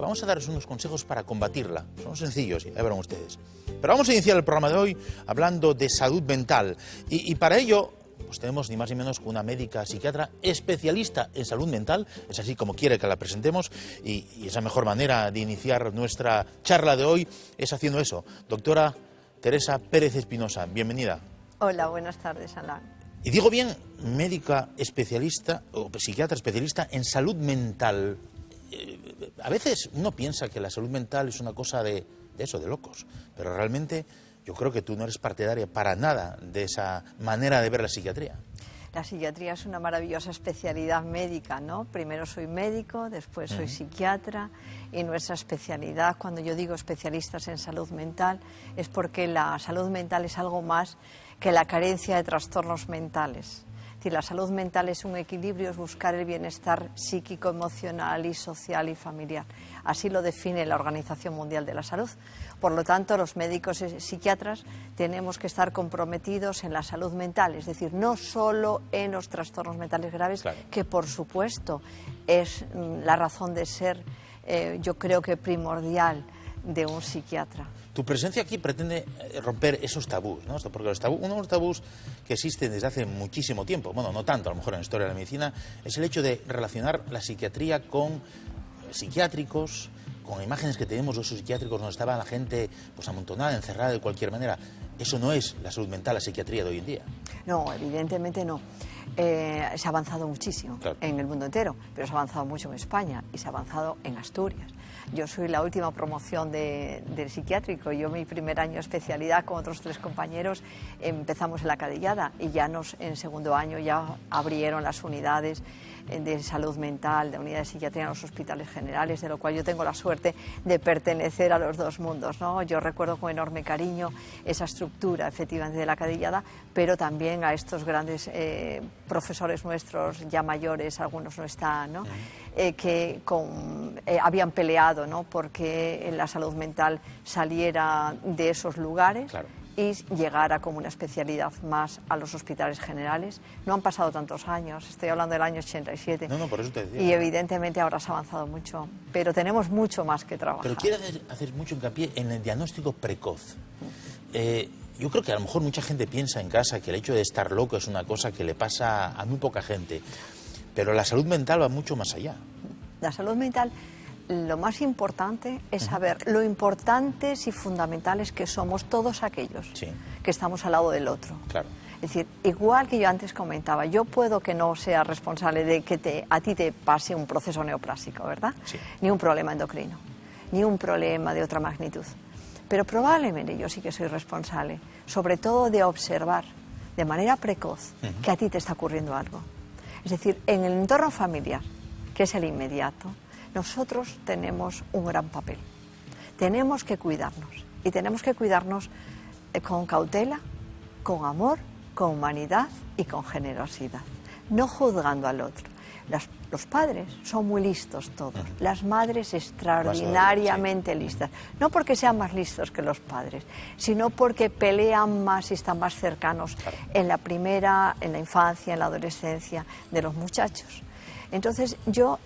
Vamos a daros unos consejos para combatirla. Son sencillos, ya verán ustedes. Pero vamos a iniciar el programa de hoy hablando de salud mental. Y para ello, pues tenemos ni más ni menos que una médica psiquiatra especialista en salud mental. Es así como quiere que la presentemos. Y esa mejor manera de iniciar nuestra charla de hoy es haciendo eso. Doctora Teresa Pérez Espinosa, bienvenida. Hola, buenas tardes, Alain. Y digo bien, médica especialista o psiquiatra especialista en salud mental. A veces uno piensa que la salud mental es una cosa de locos, pero realmente yo creo que tú no eres partidaria para nada de esa manera de ver la psiquiatría. La psiquiatría es una maravillosa especialidad médica, ¿no? Primero soy médico, después soy psiquiatra, y nuestra especialidad, cuando yo digo especialistas en salud mental, es porque la salud mental es algo más que la carencia de trastornos mentales. Es decir, la salud mental es un equilibrio, es buscar el bienestar psíquico, emocional y social y familiar. Así lo define la Organización Mundial de la Salud. Por lo tanto, los médicos y psiquiatras tenemos que estar comprometidos en la salud mental, es decir, no solo en los trastornos mentales graves, claro, que por supuesto es la razón de ser, yo creo que primordial de un psiquiatra. Tu presencia aquí pretende romper esos tabús, ¿no? Porque uno de los tabús que existen desde hace muchísimo tiempo, bueno, no tanto a lo mejor en la historia de la medicina, es el hecho de relacionar la psiquiatría con psiquiátricos, con imágenes que tenemos de esos psiquiátricos donde estaba la gente pues amontonada, encerrada de cualquier manera. Eso no es la salud mental, la psiquiatría de hoy en día. No, evidentemente no. Se ha avanzado muchísimo, claro, en el mundo entero, pero se ha avanzado mucho en España y se ha avanzado en Asturias. Yo soy la última promoción del psiquiátrico. Yo mi primer año de especialidad con otros 3 compañeros empezamos en la Cadillada y ya en segundo año ya abrieron las unidades de salud mental, de unidades de psiquiatría en los hospitales generales, de lo cual yo tengo la suerte de pertenecer a los dos mundos, ¿no? Yo recuerdo con enorme cariño esa estructura efectivamente de la Cadillada, pero también a estos grandes profesores nuestros ya mayores, algunos no están, ¿no? Que habían peleado, ¿no?, porque la salud mental saliera de esos lugares, claro, y llegara como una especialidad más a los hospitales generales. No han pasado tantos años, estoy hablando del año 87. No, por eso te decía. Y evidentemente ahora se ha avanzado mucho, pero tenemos mucho más que trabajar. Pero quiero hacer mucho hincapié en el diagnóstico precoz. Yo creo que a lo mejor mucha gente piensa en casa que el hecho de estar loco es una cosa que le pasa a muy poca gente, pero la salud mental va mucho más allá. La salud mental, lo más importante es saber lo importantes y fundamentales que somos todos aquellos, sí, que estamos al lado del otro. Claro. Es decir, igual que yo antes comentaba, yo puedo que no sea responsable de que a ti te pase un proceso neoplásico, ¿verdad? Sí. Ni un problema endocrino, ni un problema de otra magnitud. Pero probablemente yo sí que soy responsable, sobre todo de observar de manera precoz que a ti te está ocurriendo algo. Es decir, en el entorno familiar, que es el inmediato, nosotros tenemos un gran papel. Tenemos que cuidarnos, y tenemos que cuidarnos con cautela, con amor, con humanidad y con generosidad, no juzgando al otro. Los padres son muy listos todos, las madres extraordinariamente listas, no porque sean más listos que los padres, sino porque pelean más y están más cercanos en la infancia, en la adolescencia de los muchachos. Entonces yo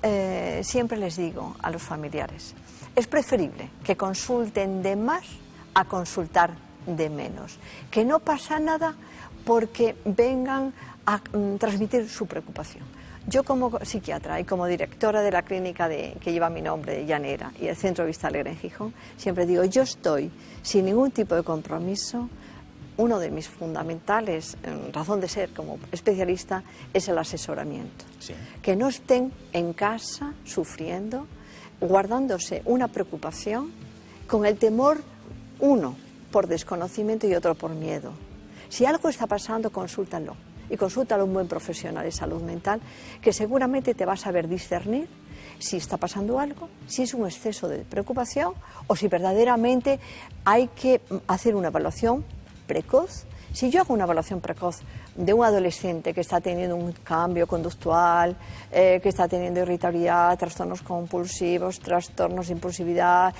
siempre les digo a los familiares, es preferible que consulten de más a consultar de menos, que no pasa nada porque vengan a transmitir su preocupación. Yo como psiquiatra y como directora de la clínica que lleva mi nombre, de Llanera, y el Centro Vista Alegre en Gijón, siempre digo, yo estoy sin ningún tipo de compromiso. Uno de mis fundamentales razón de ser como especialista es el asesoramiento. Sí. Que no estén en casa sufriendo, guardándose una preocupación con el temor, uno por desconocimiento y otro por miedo. Si algo está pasando, consúltalo. Y consúltalo a un buen profesional de salud mental que seguramente te va a saber discernir si está pasando algo, si es un exceso de preocupación o si verdaderamente hay que hacer una evaluación precoz. Si yo hago una evaluación precoz de un adolescente que está teniendo un cambio conductual, que está teniendo irritabilidad, trastornos compulsivos, trastornos de impulsividad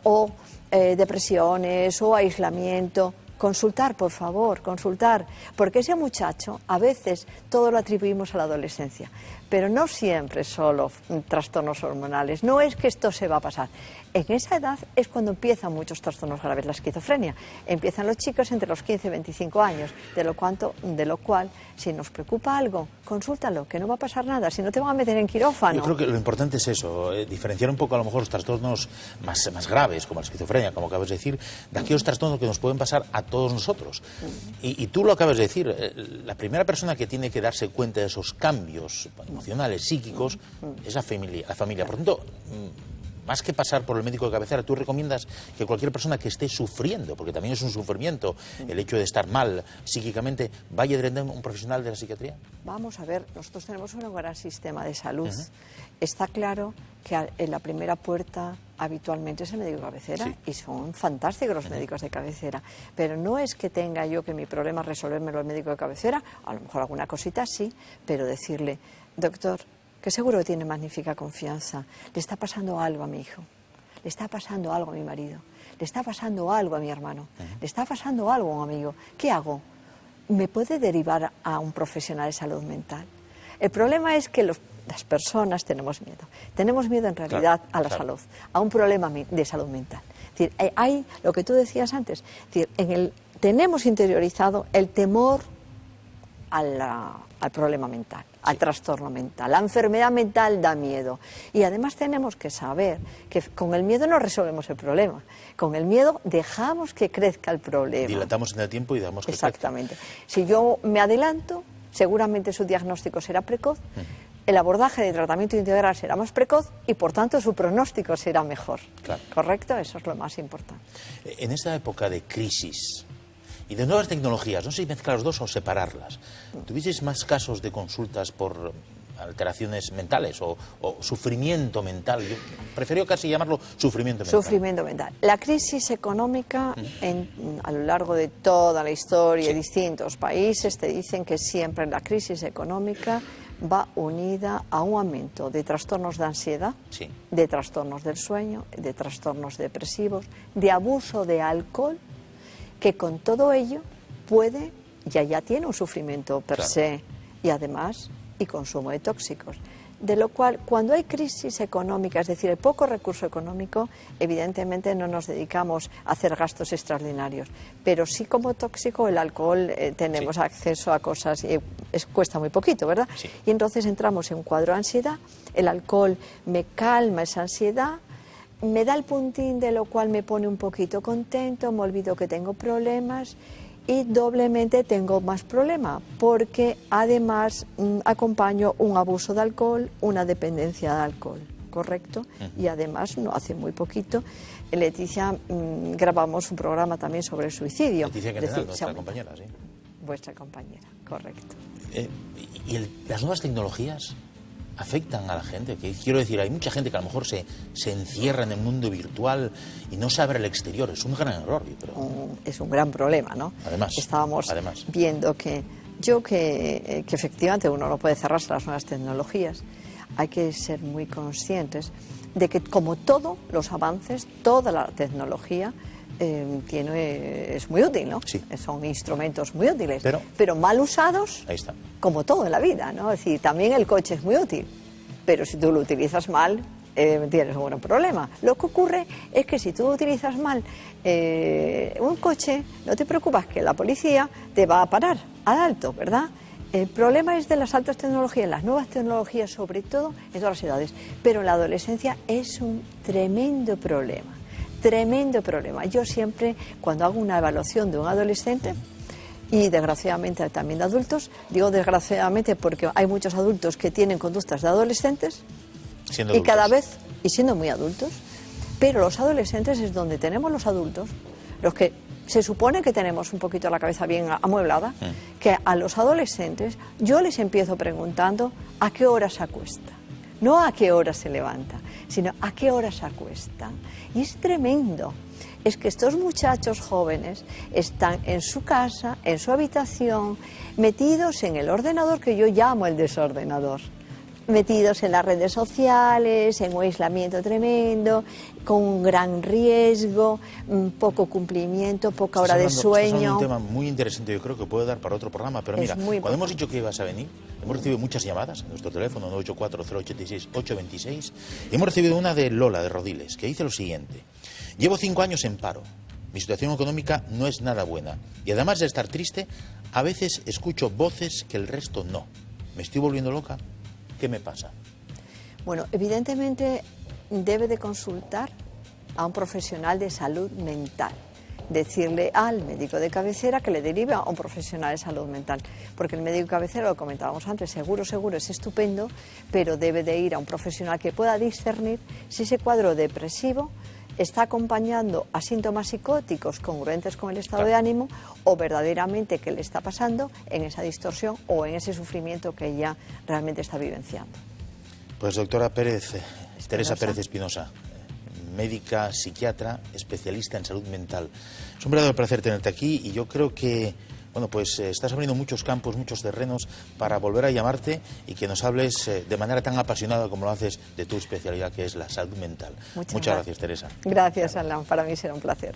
o depresiones o aislamiento, consultar, por favor, consultar, porque ese muchacho a veces todo lo atribuimos a la adolescencia, pero no siempre solo trastornos hormonales. No es que esto se va a pasar. En esa edad es cuando empiezan muchos trastornos graves, la esquizofrenia. Empiezan los chicos entre los 15 y 25 años, de lo cual, si nos preocupa algo, consúltalo, que no va a pasar nada, si no te van a meter en quirófano. Yo creo que lo importante es eso, diferenciar un poco a lo mejor los trastornos más graves, como la esquizofrenia, como acabas de decir, de aquellos trastornos que nos pueden pasar a todos nosotros. Y tú lo acabas de decir, la primera persona que tiene que darse cuenta de esos cambios emocionales, psíquicos, es la familia. Por tanto, más que pasar por el médico de cabecera, tú recomiendas que cualquier persona que esté sufriendo, porque también es un sufrimiento el hecho de estar mal psíquicamente, vaya directamente a un profesional de la psiquiatría. Vamos a ver, nosotros tenemos un gran sistema de salud. Está claro que en la primera puerta habitualmente es el médico de cabecera, y son fantásticos los médicos de cabecera, pero no es que tenga yo que mi problema resolvérmelo el médico de cabecera, a lo mejor alguna cosita sí, pero decirle, doctor, que seguro que tiene magnífica confianza, le está pasando algo a mi hijo, le está pasando algo a mi marido, le está pasando algo a mi hermano, le está pasando algo a un amigo, ¿qué hago? ¿Me puede derivar a un profesional de salud mental? El problema es que las personas tenemos miedo en realidad a la salud, a un problema de salud mental. Es decir, hay lo que tú decías antes, es decir, tenemos interiorizado el temor al problema mental, al trastorno mental. La enfermedad mental da miedo. Y además tenemos que saber que con el miedo no resolvemos el problema. Con el miedo dejamos que crezca el problema. Dilatamos en el tiempo y damos que exactamente. Si yo me adelanto, seguramente su diagnóstico será precoz, el abordaje de tratamiento integral será más precoz y, por tanto, su pronóstico será mejor. Claro. ¿Correcto? Eso es lo más importante. En esta época de crisis y de nuevas tecnologías, no sé si mezclar los dos o separarlas, ¿tuvisteis más casos de consultas por alteraciones mentales o sufrimiento mental? Yo prefiero casi llamarlo sufrimiento mental. Sufrimiento mental. La crisis económica a lo largo de toda la historia de distintos países te dicen que siempre la crisis económica va unida a un aumento de trastornos de ansiedad, de trastornos del sueño, de trastornos depresivos, de abuso de alcohol, que con todo ello puede, ya tiene un sufrimiento per se, y además, y consumo de tóxicos. De lo cual, cuando hay crisis económica, es decir, hay poco recurso económico, evidentemente no nos dedicamos a hacer gastos extraordinarios. Pero sí, como tóxico, el alcohol, tenemos acceso a cosas, cuesta muy poquito, ¿verdad? Y entonces entramos en un cuadro de ansiedad, el alcohol me calma esa ansiedad, me da el puntín, de lo cual me pone un poquito contento, me olvido que tengo problemas y doblemente tengo más problema, porque además acompaño un abuso de alcohol, una dependencia de alcohol, ¿correcto? Y además, no hace muy poquito, Leticia, grabamos un programa también sobre el suicidio. Leticia Querenal, nuestra compañera, sí. Vuestra compañera, correcto. ¿Y las nuevas tecnologías afectan a la gente? Que quiero decir, hay mucha gente que a lo mejor se encierra en el mundo virtual y no se abre al exterior. Es un gran error, yo creo. Es un gran problema, ¿no? Además. Estábamos viendo que efectivamente uno no puede cerrarse a las nuevas tecnologías. Hay que ser muy conscientes de que, como todos los avances, toda la tecnología es muy útil, ¿no? Sí. Son instrumentos muy útiles, pero mal usados, ahí está, como todo en la vida, ¿no? Es decir, también el coche es muy útil, pero si tú lo utilizas mal, tienes un buen problema. Lo que ocurre es que si tú utilizas mal un coche, no te preocupas que la policía te va a parar al alto, ¿verdad? El problema es de las altas tecnologías, las nuevas tecnologías, sobre todo en todas las edades, pero en la adolescencia es un tremendo problema. Tremendo problema. Yo siempre, cuando hago una evaluación de un adolescente, y desgraciadamente también de adultos, digo desgraciadamente porque hay muchos adultos que tienen conductas de adolescentes, y cada vez, y siendo muy adultos, pero los adolescentes es donde tenemos los adultos, los que se supone que tenemos un poquito la cabeza bien amueblada, que a los adolescentes yo les empiezo preguntando a qué hora se acuesta. No a qué hora se levanta, sino a qué hora se acuesta. Y es tremendo. Es que estos muchachos jóvenes están en su casa, en su habitación, metidos en el ordenador que yo llamo el desordenador. metidos en las redes sociales, en un aislamiento tremendo, con un gran riesgo, poco cumplimiento, poca hora de sueño. Es un tema muy interesante, yo creo que puede dar para otro programa, pero mira, cuando hemos dicho que ibas a venir, hemos recibido muchas llamadas en nuestro teléfono 984-086-826, y hemos recibido una de Lola de Rodiles, que dice lo siguiente: llevo 5 años en paro, mi situación económica no es nada buena, y además de estar triste, a veces escucho voces que el resto no. ¿Me estoy volviendo loca? ¿Qué me pasa? Bueno, evidentemente debe de consultar a un profesional de salud mental, decirle al médico de cabecera que le derive a un profesional de salud mental, porque el médico de cabecera, lo comentábamos antes, seguro es estupendo, pero debe de ir a un profesional que pueda discernir si ese cuadro depresivo está acompañando a síntomas psicóticos congruentes con el estado de ánimo, o verdaderamente qué le está pasando en esa distorsión o en ese sufrimiento que ella realmente está vivenciando. Pues doctora Teresa Pérez Espinosa, médica, psiquiatra, especialista en salud mental. Es un verdadero placer tenerte aquí, y yo creo que pues estás abriendo muchos campos, muchos terrenos para volver a llamarte y que nos hables de manera tan apasionada como lo haces de tu especialidad, que es la salud mental. Muchas gracias, Teresa. Gracias, Alan. Para mí será un placer.